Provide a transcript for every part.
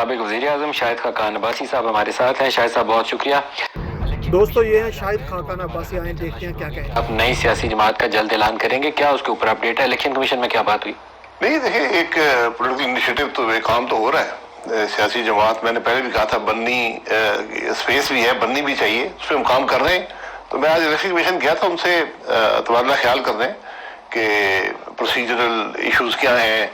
سابق وزیر-اعظم شاہد خاقان عباسی صاحب ہمارے ساتھ ہیں. شاہد صاحب بہت شکریہ. دوستو یہ ہیں شاہد خاقان عباسی. آئیں دیکھتے ہیں کیا کہیں. آپ نئی سیاسی جماعت کا جلد اعلان کریں گے, کیا اس کے اوپر اپڈیٹ ہے؟ الیکشن کمیشن میں کیا بات ہوئی؟ نہیں دیکھیں, ایک پولیٹیکل انیشیٹو تو ایک کام تو ہو رہا ہے. سیاسی جماعت میں نے پہلے بھی کہا تھا بننی اسپیس بھی ہے, بننی بھی چاہیے, اس پہ ہم کام کر رہے ہیں. تو میں آج الیکشن کمیشن گیا تھا, ان سے تبادلہ خیال کر رہے ہیں کہ پروسیجرل ایشوز کیا ہیں,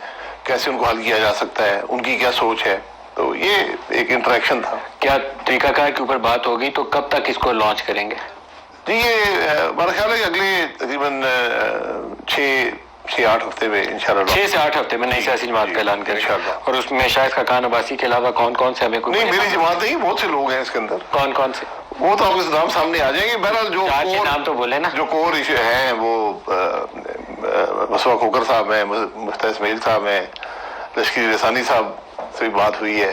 کیسے ان کو حل کیا جا سکتا ہے, ان کی کیا سوچ ہے. تو یہ ایک انٹریکشن تھا. کیا طریقہ کار کے اوپر بات ہوگی تو کب تک اس کو لانچ کریں گے؟ جی یہ ہمارا خیال ہے کہ اگلے تقریباً 6-8 ہفتے میں انشاءاللہ 6 سے 8 ہفتے میں نئی سیاسی جماعت کا اعلان کریں گے. اور اس میں شاہد خاقان عباسی کے علاوہ کون کون سے ہمیں کوئی؟ نہیں میری جماعت نہیں, بہت سے لوگ ہیں اس کے اندر. کون کون سے؟ وہ تو آپ کے نام سامنے آ جائیں گے. بہرحال جو نام تو بولے نا. جو کور ایشو ہیں وہ مسوا کھوکر صاحب ہیں, مفتاح اسماعیل صاحب ہیں, لشکری رسانی صاحب سے بھی بات ہوئی ہے,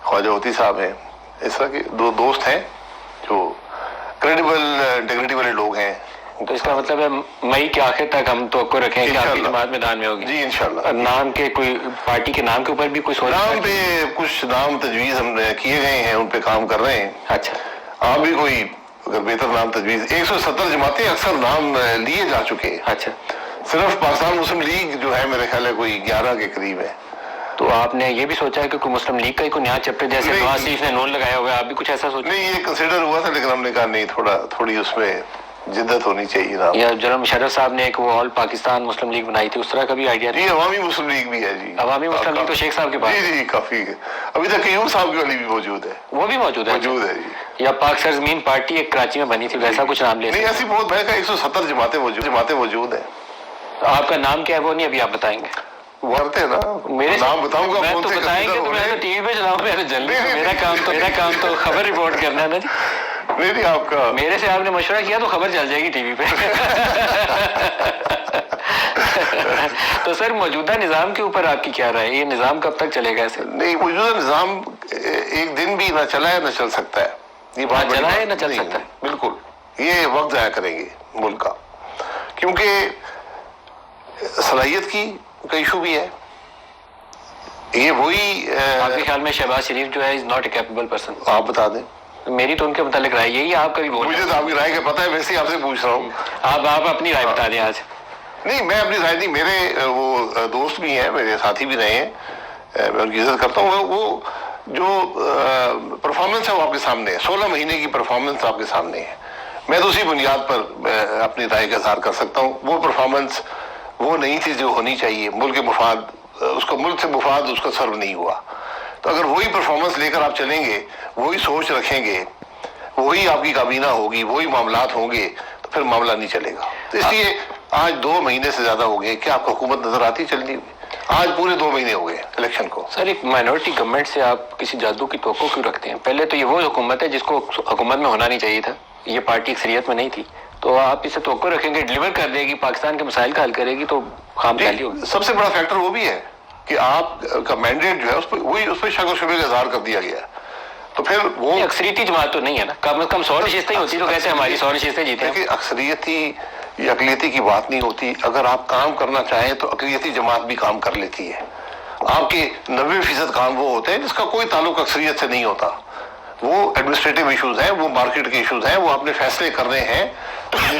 خواجہ ہوتی صاحب ہیں. اس طرح کے دو دوست ہیں جو کریڈیبل انٹیگریٹی والے لوگ ہیں. تو اس کا مطلب ہے مئی کے آخر تک ہم توقع رکھیں کہ آپ کی جماعت میدان میں ہوگی؟ جی انشاءاللہ. نام کے کوئی پارٹی کے نام کے اوپر بھی کوئی سوچ؟ نام پہ کچھ نام تجویز ہم نے کیے گئے ہیں, ان پہ کام کر رہے ہیں. اچھا, آپ بھی کوئی اگر بہتر نام تجویز, 170 جماعتیں اکثر نام لیے جا چکے ہیں. اچھا, صرف پاکستان مسلم لیگ جو ہے میرے خیال ہے کوئی 11 کے قریب ہے. تو آپ نے یہ بھی سوچا ہے کہ کوئی مسلم لیگ کا ہی کوئی نیا چیپٹر, جیسے نواز شریف نے نون لگایا ہوا ہے, آپ بھی کچھ ایسا سوچا؟ نہیں یہ کنسیڈر ہوا تھا, لیکن ہم نے کہا نہیں, تھوڑی اس میں جدت ہونی چاہیے نا. یا جنرل مشرف صاحب نے ایک وہ آل پاکستان مسلم لیگ بنائی تھی, اس طرح کا بھی آئیڈیا؟ جی عوامی مسلم لیگ بھی ہے. جی عوامی مسلم لیگ تو شیخ صاحب کے پاس. جی جی کافی ہے. ابھی تک قیوم صاحب کی والی بھی موجود ہے. وہ بھی موجود ہے؟ موجود ہے جی. یا پاک سرزمین پارٹی ایک کراچی میں بنی تھی, ویسا کچھ نام لے؟ نہیں ایسی بہت بہت 170 جماعتیں موجود ہیں. آپ کا نام کیا ہے وہ نہیں ابھی آپ بتائیں گے؟ وہ کرتے ہیں نا, میرے نام بتاؤں گا. میں تو بتائیں گے تو میں تو ٹی وی پہ چلاؤں, میں تو جلدی, میرا کام تو خبر رپورٹ کرنا ہے نا جی. نہیں آپ کا, میرے سے آپ نے مشورہ کیا تو خبر چل جائے گی ٹی وی پہ. تو سر موجودہ نظام کے اوپر آپ کی کیا رائے ہے؟ یہ نظام کب تک چلے گا ایسے؟ نہیں موجودہ نظام ایک دن بھی نہ چلا ہے نہ چل سکتا ہے. یہ بات چلا ہے نہ چل سکتا ہے. بالکل یہ وقت ضائع کریں گے ملک کا, کیونکہ صلاحیت کی کا ایشو بھی ہے. یہ وہی آپ کے خیال میں شہباز شریف جو ہے is not a capable person? آپ بتا دیں. میری تو ان کے متعلق رائے یہی ہے, آپ کا بھی بول. مجھے تو آپ کی رائے کا پتہ ہے, ویسے ہی آپ سے پوچھ رہا ہوں. آپ اپنی رائے بتا دیں آج. نہیں میں اپنی رائے نہیں, میرے وہ دوست بھی ہیں, میرے ساتھی بھی رہے ہیں, میں ان کی عزت کرتا ہوں. وہ جو پرفارمنس ہے وہ آپ کے سامنے ہے, 16 مہینے کی پرفارمنس آپ کے سامنے ہے. میں تو اسی بنیاد پر اپنی رائے کا اظہار کر سکتا ہوں. وہ پرفارمنس وہ نہیں تھی جو ہونی چاہیے. ملک کے مفاد, اس کا ملک سے مفاد اس کا سرو نہیں ہوا. تو اگر وہی پرفارمنس لے کر آپ چلیں گے, وہی سوچ رکھیں گے, وہی آپ کی کابینہ ہوگی, وہی معاملات ہوں گے, تو پھر معاملہ نہیں چلے گا. تو اس لیے آج 2 مہینے سے زیادہ ہو گئے, کیا آپ کو حکومت نظر آتی چلتی ہوئی؟ آج پورے 2 مہینے ہو گئے الیکشن کو. سر ایک مائنورٹی گورنمنٹ سے آپ کسی جادو کی توقع کیوں رکھتے ہیں؟ پہلے تو یہ وہ حکومت ہے جس کو حکومت میں ہونا نہیں چاہیے تھا, یہ پارٹی اکثریت میں نہیں تھی, تو آپ اسے توقع رکھیں گے ڈیلیور کر دے گی, پاکستان کے مسائل کا حل کرے گی, تو خام خیالی ہوگی. سب سے بڑا فیکٹر وہ بھی ہے کہ آپ کا مینڈیٹ جو ہے اس پہ شک و شبے کا اظہار کر دیا گیا. تو پھر وہ اکثریتی جماعت تو نہیں ہے نا, کم از کم 100 نشستیں ہوتی تو کیسے ہماری 100 نشستیں جیتے ہیں؟ دیکھیے اکثریتی یا اقلیتی کی بات نہیں ہوتی. اگر آپ کام کرنا چاہیں تو اقلیتی جماعت بھی کام کر لیتی ہے. آپ کے 90% کام وہ ہوتے ہیں جس کا کوئی تعلق اکثریت سے نہیں ہوتا. وہ ایڈمنسٹریٹو ایشوز ہیں, وہ مارکیٹ کے ایشوز ہیں, وہ اپنے فیصلے کر رہے ہیں,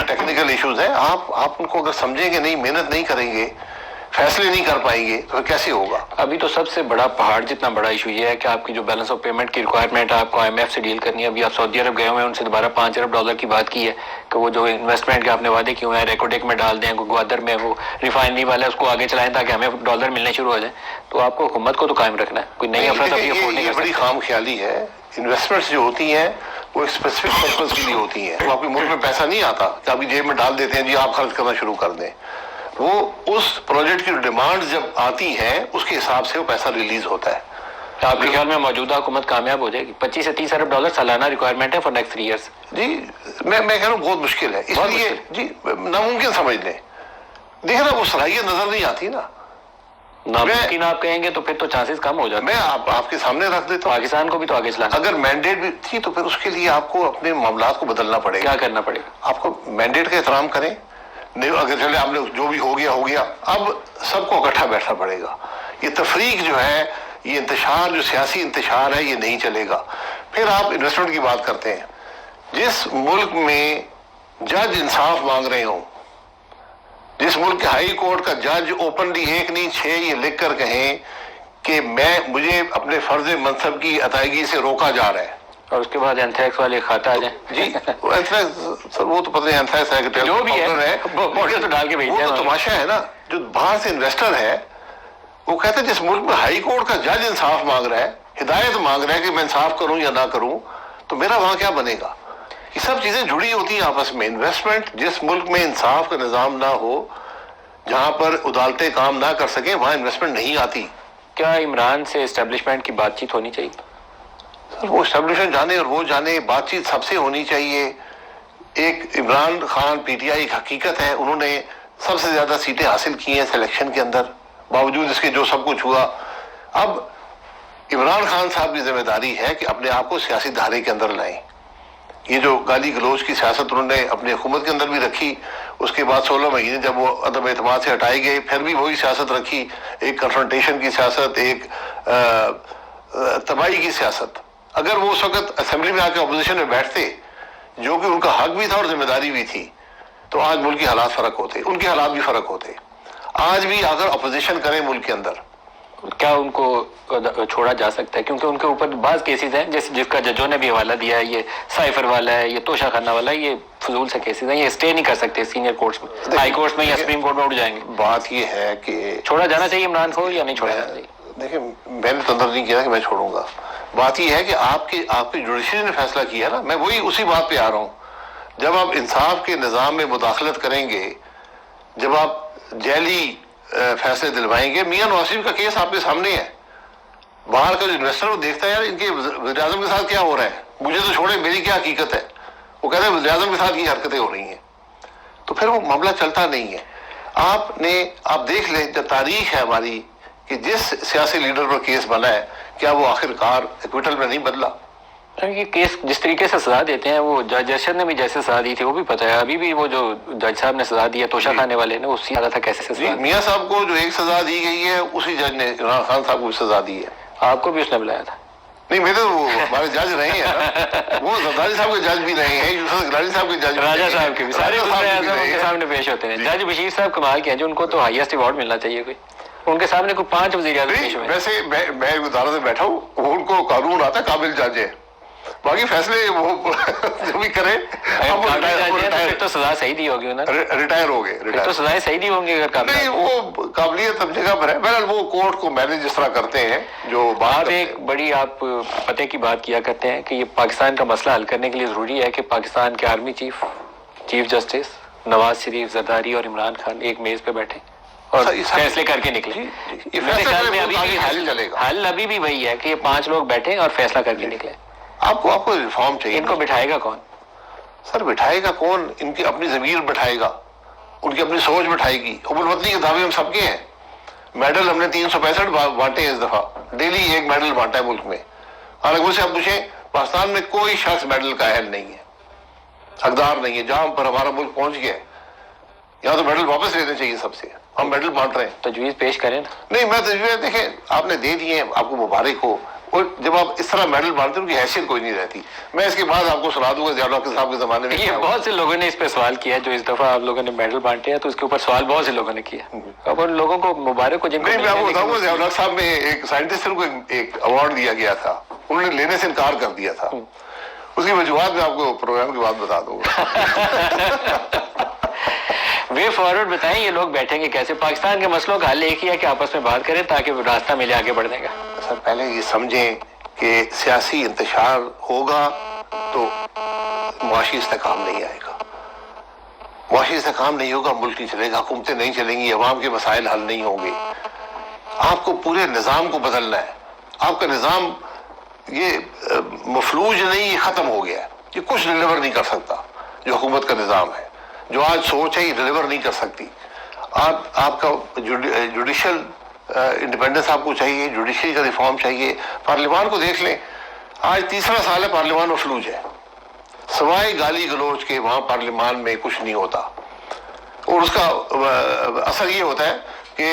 ٹیکنیکل ایشوز ہیں. آپ ان کو اگر سمجھیں گے نہیں, محنت نہیں کریں گے, فیصلے نہیں کر پائیں گے, تو کیسے ہوگا؟ ابھی تو سب سے بڑا پہاڑ جتنا بڑا ایشو یہ ہے کہ آپ کی جو بیلنس آف پیمنٹ کی ریکوائرمنٹ آپ کو IMF سے ڈیل کرنی ہے. ابھی آپ سعودی عرب گئے ہوئے ہیں, ان سے دوبارہ $5 ارب کی بات کی ہے کہ وہ جو انویسٹمنٹ کے آپ نے وعدے کیے ہوئے ہیں ریکوڈیک میں ڈال دیں, گوادر میں وہ ریفائنری والا اس کو آگے چلائیں تاکہ ہمیں ڈالر ملنے شروع ہو جائیں. تو آپ کو حکومت کو تو قائم رکھنا ہے, کوئی نئی افراد افورڈ نہیں کر بڑی سکتے. خام خیالی ہے. انویسٹمنٹس جو ہوتی ہیں وہ ایک اسپیسیفک پرپز کے لیے ہوتی ہیں. وہ آپ کے ملک میں پیسہ نہیں آتا کہ آپ کی جیب میں ڈال دیتے ہیں, جی آپ خرچ کرنا شروع کر دیں. وہ اس پروجیکٹ کی ڈیمانڈ جب آتی ہیں اس کے حساب سے وہ پیسہ ریلیز ہوتا ہے. آپ کے خیال میں موجودہ حکومت کامیاب ہو جائے گی؟ 25 سے 30 ارب ڈالر سالانہ ریکوائرمنٹ ہے فار نیکسٹ 3 ایئرس. جی میں کہہ رہا ہوں بہت مشکل ہے. اس لیے جی ناممکن سمجھ لیں. دیکھیں نا وہ صلاحیت نظر نہیں آتی نا. ناممکن آپ کہیں گے تو پھر تو چانسز کم ہو جاتے. میں آپ کے سامنے رکھ دیتا ہوں, پاکستان کو بھی تو آگے چلانا. اگر مینڈیٹ بھی تھی تو پھر اس کے لیے آپ کو اپنے معاملات کو بدلنا پڑے گا. کیا کرنا پڑے گا؟ آپ کو مینڈیٹ کا احترام کریں. نہیں اگر چلے آپ نے جو بھی ہو گیا, اب سب کو اکٹھا بیٹھنا پڑے گا. یہ تفریق جو ہے یہ انتشار جو سیاسی انتشار ہے یہ نہیں چلے گا. پھر آپ انویسٹمنٹ کی بات کرتے ہیں. جس ملک میں جج انصاف مانگ رہے ہوں, جس ملک کے ہائی کورٹ کا جج اوپنلی 1 نہیں 6 یہ لکھ کر کہیں کہ مجھے اپنے فرض منصب کی ادائیگی سے روکا جا رہا ہے, اور اس کے بعد اینتھریکس والے کھاتے آ جائیں. جی سر وہ تو پتہ نہیں اینتھریکس ہے کہ جو بھی ہے ماڈل تو ڈال کے بھیجتے ہیں. وہ تو تماشا ہے نا, جو باہر سے انویسٹر ہے وہ کہتے ہیں جس ملک میں ہائی کورٹ کا جج انصاف مانگ رہا ہے, ہدایت مانگ رہا ہے کہ میں انصاف کروں یا نہ کروں, تو میرا وہاں کیا بنے گا؟ یہ سب چیزیں جڑی ہوتی ہیں آپس میں. انویسٹمنٹ جس ملک میں انصاف کا نظام نہ ہو, جہاں پر عدالتیں کام نہ کر سکیں, وہاں انویسٹمنٹ نہیں آتی. کیا عمران سے اسٹیبلشمنٹ کی بات چیت ہونی چاہیے؟ وہ اسٹیبلشمنٹ جانے اور وہ جانے, بات چیت سب سے ہونی چاہیے. ایک Imran Khan P T I ایک حقیقت ہے, انہوں نے سب سے زیادہ سیٹیں حاصل کی ہیں سلیکشن کے اندر, باوجود اس کے جو سب کچھ ہوا. اب عمران خان صاحب کی ذمہ داری ہے کہ اپنے آپ کو سیاسی دھارے کے اندر لائیں. یہ جو گالی گلوچ کی سیاست انہوں نے اپنی حکومت کے اندر بھی رکھی, اس کے بعد 16 مہینے جب وہ عدم اعتماد سے ہٹائے گئے پھر بھی وہی سیاست رکھی, ایک کنفرنٹیشن کی سیاست, ایک تباہی کی سیاست. اگر وہ اس وقت اسمبلی میں آ کے اپوزیشن میں بیٹھتے, جو کہ ان کا حق بھی تھا اور ذمہ داری بھی تھی, تو آج ملک کے حالات فرق ہوتے, ان کے حالات بھی فرق ہوتے. آج بھی اگر اپوزیشن کریں ملک کے اندر, کیا ان کو چھوڑا جا سکتا ہے؟ کیونکہ ان کے اوپر بعض کیسز ہیں جس کا ججوں نے بھی حوالہ دیا ہے, یہ سائفر والا ہے, یہ توشہ خانہ والا ہے, یہ فضول سے کیسز ہیں, یہ اسٹے نہیں کر سکتے سینئر کورٹس میں, ہائی کورٹس میں یا سپریم کورٹ میں اٹھ جائیں گے. بات یہ ہے کہ چھوڑا جانا چاہیے عمران کو یا نہیں چھوڑا جانا چاہیے؟ دیکھیں میں نے تندر نہیں کیا کہ میں چھوڑوں گا. بات یہ ہے کہ آپ کی جوڈیشری نے فیصلہ کیا نا, میں وہی اسی بات پہ آ رہا ہوں. جب آپ انصاف کے نظام میں مداخلت کریں گے, جب آپ جعلی فیصلے دلوائیں گے, میاں نواز شریف کا کیس آپ کے سامنے ہے. باہر کا جو انویسٹر وہ دیکھتا ہے یار ان کے وزیر اعظم کے ساتھ کیا ہو رہا ہے, مجھے تو چھوڑے میری کیا حقیقت ہے. وہ کہتے ہیں وزیر اعظم کے ساتھ یہ حرکتیں ہو رہی ہیں, تو پھر وہ معاملہ چلتا نہیں ہے. آپ دیکھ لیں جب تاریخ ہے ہماری کہ جس سیاسی لیڈر پر کیس بنا ہے, کیا وہ آخر کار ایکویٹل میں نہیں بدلا؟ یہ کیس جس طریقے سے سزا دیتے ہیں, وہ جج ارشد نے بھی جیسے سزا دی تھی وہ بھی پتہ ہے. ابھی بھی وہ جو جج صاحب نے سزا دی ہے توشہ خانے والے نے, اسی طرح تھا کیسے سزا. میاں صاحب کو جو ایک سزا دی گئی ہے اسی جج نے عمران خان صاحب کو سزا دی ہے. آپ کو بھی اس نے بلایا تھا؟ نہیں, میرے وہ ہمارے جج رہے ہیں, وہ زرداری صاحب کے جج بھی رہے ہیں, یوسف گیلانی صاحب کے جج, راجہ صاحب کے بھی, سارے کے سامنے پیش ہوتے ہیں. جج بشیر صاحب کمال کے ہیں, جو ان کو تو ہائیسٹ ایوارڈ ملنا چاہیے. کوئی ان کے سامنے کوئی 5 وزیر اعظم پیش ہوئے. ویسے میں عدالت میں بیٹھا ہوں, ان کو قانون آتا ہے, قابل جج ہے, باقی فیصلے وہ جو بھی کرے. تو سزا صحیح دی ہوگی انہوں نے, ریٹائر ہو گئے, تو سزائیں صحیح دی ہوں گی اگر نہیں وہ قابلیت اب جگہ پر ہے. بہرحال وہ کورٹ کو مینج جس طرح کرتے ہیں. جو آپ ایک بڑی آپ پتے کی بات کیا کرتے ہیں کہ یہ پاکستان کا مسئلہ حل کرنے کے لیے ضروری ہے کہ پاکستان کے army chief justice Nawaz Sharif, Zardari اور عمران خان ایک میز پہ بیٹھے اور فیصلے کر کے نکلے. میرے خیال میں حل ابھی بھی وہی ہے کہ یہ 5 لوگ بیٹھے اور فیصلہ کر کے نکلے. آپ کو ریفارم چاہیے. ان کو بٹھائے گا کون؟ سر بٹھائے گا کون؟ ان کی اپنی ضمیر بٹھائے گا, ان کی اپنی سوچ بٹھائے گی. حب الوطنی کے دعوے ہم سب کے ہیں. میڈل ہم نے 365 بانٹے ہیں اس دفعہ, ڈیلی ایک میڈل بانٹا ہے ملک میں. حالانکہ مجھ سے آپ پوچھیں پاکستان میں کوئی شخص میڈل کا اہل نہیں ہے, حقدار نہیں ہے. جہاں پر ہمارا ملک پہنچ گیا ہے یہاں تو میڈل واپس لینے چاہیے سب سے. ہم میڈل بانٹ رہے ہیں. تجویز پیش کریں نا. نہیں میں تجویز, دیکھیں آپ نے دے دیے, آپ کو مبارک ہو. اور جب آپ اس طرح میڈل بانٹتے ہیں ان کی حیثیت کوئی نہیں رہتی. میں اس کے بعد آپ کو سنا دوں گا ضیاء الحق صاحب کے زمانے میں. یہ بہت سے لوگوں نے اس پہ سوال کیا ہے, جو اس دفعہ آپ لوگوں نے میڈل بانٹے ہیں تو اس کے اوپر سوال بہت سے لوگوں نے کیا. اب ان لوگوں کو مبارک ہو جن کو. میں آپ کو بتاؤں گا ضیاء الحق صاحب میں ایک سائنٹسٹ کو ایک ایوارڈ دیا گیا تھا, انہوں نے لینے سے انکار کر دیا تھا. اس کی وجوہات میں آپ کو پروگرام کے بعد بتا دوں گا. وے فارورڈ بتائیں, یہ لوگ بیٹھیں گے کیسے؟ پاکستان کے مسئلوں کا حل ایک ہی ہے کہ آپس میں بات کریں تاکہ راستہ ملے آگے بڑھنے کا. سر پہلے یہ سمجھیں کہ سیاسی انتشار ہوگا تو معاشی استحکام نہیں آئے گا. معاشی استحکام نہیں ہوگا, ملک نہیں چلے گا, حکومتیں نہیں چلیں گی, عوام کے مسائل حل نہیں ہوں گے. آپ کو پورے نظام کو بدلنا ہے. آپ کا نظام یہ مفلوج نہیں, یہ ختم ہو گیا ہے. یہ کچھ ڈیلیور نہیں کر سکتا جو حکومت کا نظام ہے. جو آج سوچ ہے یہ ڈیلیور نہیں کر سکتی. آپ کا جوڈیشل انڈیپینڈنس آپ کو چاہیے, جوڈیشری کا ریفارم چاہیے. پارلیمان کو دیکھ لیں, آج 3را سال ہے پارلیمان مفلوج ہے, سوائے گالی گلوچ کے وہاں پارلیمان میں کچھ نہیں ہوتا. اور اس کا اثر یہ ہوتا ہے کہ